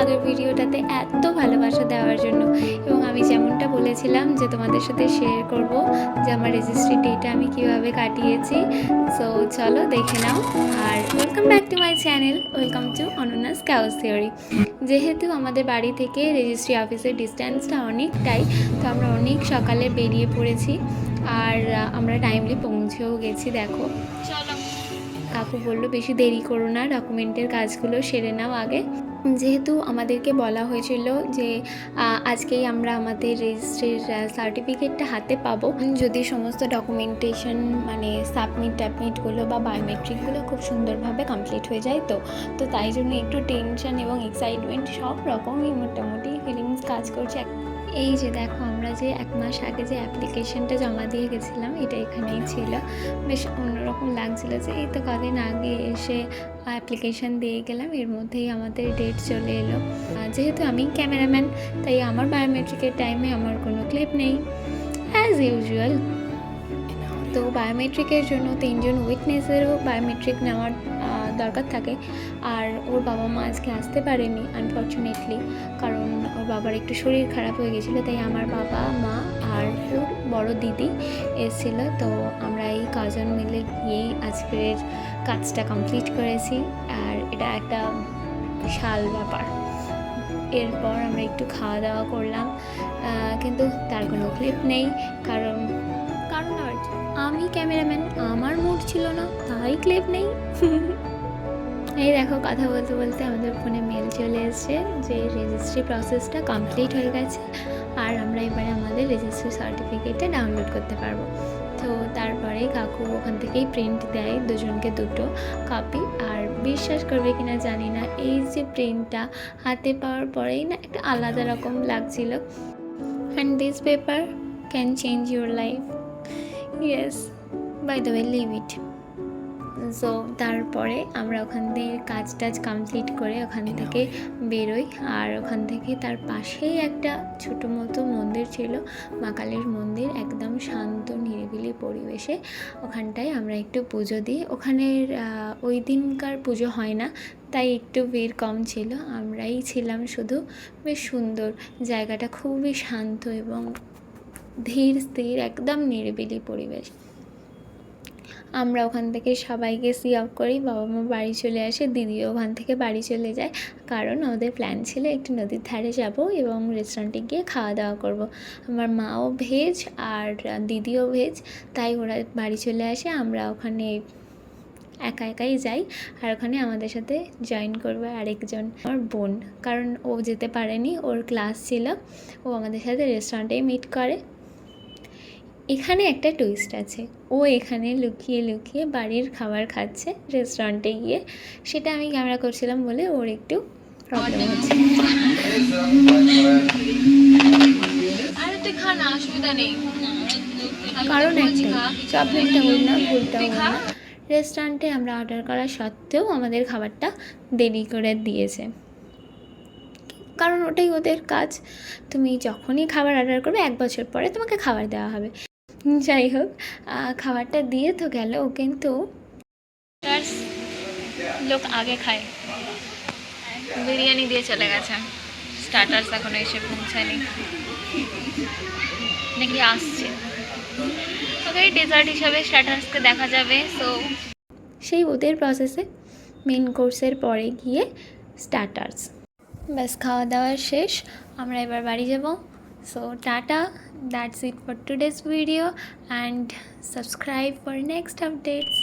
আগের ভিডিওটাতে এত ভালোবাসা দেওয়ার জন্য। এবং আমি যেমনটা বলেছিলাম যে তোমাদের সাথে শেয়ার করব যে আমার রেজিস্ট্রি ডেটা আমি কিভাবে কাটিয়েছি। সো চলো দেখে নাও। আর welcome back to my channel, welcome to Ananya's chaos theory. যেহেতু আমাদের বাড়ি থেকে রেজিস্ট্রি অফিসের ডিস্ট্যান্সটা অনেকটাই, তো আমরা অনেক সকালে বেরিয়ে পড়েছি আর আমরা টাইমলি পৌঁছেও গেছি। দেখো চলো, কাকু বললো বেশি দেরি করো না, ডকুমেন্টের কাজগুলো সেরে নাও আগে। যেহেতু আমাদেরকে বলা হয়েছিল যে আজকেই আমরা আমাদের রেজিস্ট্রির সার্টিফিকেটটা হাতে পাবো যদি সমস্ত ডকুমেন্টেশন মানে সাবমিটগুলো বা বায়োমেট্রিকগুলো খুব সুন্দরভাবে কমপ্লিট হয়ে যায়। তো তাই জন্য একটু টেনশন এবং এক্সাইটমেন্ট সব রকমই মোটামুটি ফিলিংস কাজ করছে। এই যে দেখো, আমরা যে 1 মাস আগে যে অ্যাপ্লিকেশনটা জমা দিয়ে গেছিলাম এটা এখানেই ছিল। বেশ অন্যরকম লাগছিলো যে এই তো কদিন আগে এসে অ্যাপ্লিকেশন দিয়ে গেলাম, এর মধ্যেই আমাদের ডেট চলে এলো। যেহেতু আমি ক্যামেরাম্যান তাই আমার বায়োমেট্রিকের টাইমে আমার কোনো ক্লিপ নেই অ্যাজ ইউজুয়াল। তো বায়োমেট্রিকের জন্য 3 জন উইটনেসেরও বায়োমেট্রিক নেওয়ার দরকার থাকে। আর ওর বাবা মা আজকে আসতে পারেনি আনফর্চুনেটলি, কারণ ওর বাবার একটু শরীর খারাপ হয়ে গেছিলো। তাই আমার বাবা মা আর ওর বড় দিদি এসেছিল। তো আমরা এই কজন মিলে গিয়েই আজকের কাজটা কমপ্লিট করেছি। আর এটা একটা বিশাল ব্যাপার। এরপর আমরা একটু খাওয়া দাওয়া করলাম, কিন্তু তার কোনো ক্লিপ নেই। কারণ আর আমি ক্যামেরাম্যান, আমার মুড ছিল না, তাই ক্লিপ নেই। এই দেখো, কথা বলতে বলতে আমাদের ফোনে মেল চলে এসেছে যে রেজিস্ট্রি প্রসেসটা কমপ্লিট হয়ে গেছে আর আমরা এবারে আমাদের রেজিস্ট্রি সার্টিফিকেটটা ডাউনলোড করতে পারবো। তো তারপরে কাকু ওখান থেকেই প্রিন্ট দেয় দুজনকে 2টো কপি। আর বিশ্বাস করবে কিনা জানি না, এই যে প্রিন্টটা হাতে পাওয়ার পরেই না একটা আলাদা রকম লাগছিল। And this paper can change your life. Yes, by the way, leave it. So তারপরে আমরা ওখান থেকে কাজ কমপ্লিট করে ওখান থেকে বেরোই। আর ওখান থেকে তার পাশেই একটা ছোটো মতো মন্দির ছিল, মা কালীর মন্দির, একদম শান্ত নিরিবিলি পরিবেশে। ওখানটায় আমরা একটু পুজো দিই। ওখানের ওই দিনকার পুজো হয় না, তাই একটু ভিড় কম ছিল, আমরাই ছিলাম শুধু। বেশ সুন্দর জায়গাটা, খুবই শান্ত এবং ধীর স্থির, একদম নিরিবিলি পরিবেশ। আমরা ওখান থেকে সবাইকে সি আপ করি, বাবা মা বাড়ি চলে আসে, দিদিও ওখান থেকে বাড়ি চলে যায়। কারণ ওদের প্ল্যান ছিল একটু নদীর ধারে যাব এবং রেস্টুরেন্টে গিয়ে খাওয়া দাওয়া করব। আমার মাও ভেজ আর দিদিও ভেজ, তাই ওরা বাড়ি চলে আসে। আমরা ওখানে একাই যাই। আর ওখানে আমাদের সাথে জয়েন করবে আরেকজন, আমার বোন, কারণ ও যেতে পারেনি, ওর ক্লাস ছিল। ও আমাদের সাথে রেস্টুরেন্টেই মিট করে। এখানে একটা টুইস্ট আছে, ও এখানে লুকিয়ে লুকিয়ে বাড়ির খাবার খাচ্ছে রেস্টুরেন্টে গিয়ে। সেটা আমি ক্যামেরা করছিলাম বলে ওর একটু প্রবলেম হচ্ছে। আরে তুই খা না, অসুবিধা নেই। কারণ একটা চকলেটটা হল না, ভুলটা হল না। রেস্টুরেন্টে আমরা অর্ডার করা সত্ত্বেও আমাদের খাবারটা দেরি করে দিয়েছে, কারণ ওটাই ওদের কাজ। তুমি যখনই খাবার অর্ডার করবে 1 বছর পরে তোমাকে খাবার দেওয়া হবে। যাই হোক, খাবারটা দিয়ে তো গেল, কিন্তু লোক আগে খায়, বিরিয়ানি দিয়ে চলে গেছে। স্টার্টার্স এখনো এসে পৌঁছায়নি, নাকি আসছে। ওকে ডেজার্ট হিসাবে স্টার্টার্সকে দেখা যাবে। সো সেই ওদের প্রসেসে মেন কোর্সের পরে গিয়ে স্টার্টার্স। ব্যাস, খাওয়া দাওয়া শেষ, আমরা এবার বাড়ি যাব। So tata, that's it for today's video and subscribe for next updates.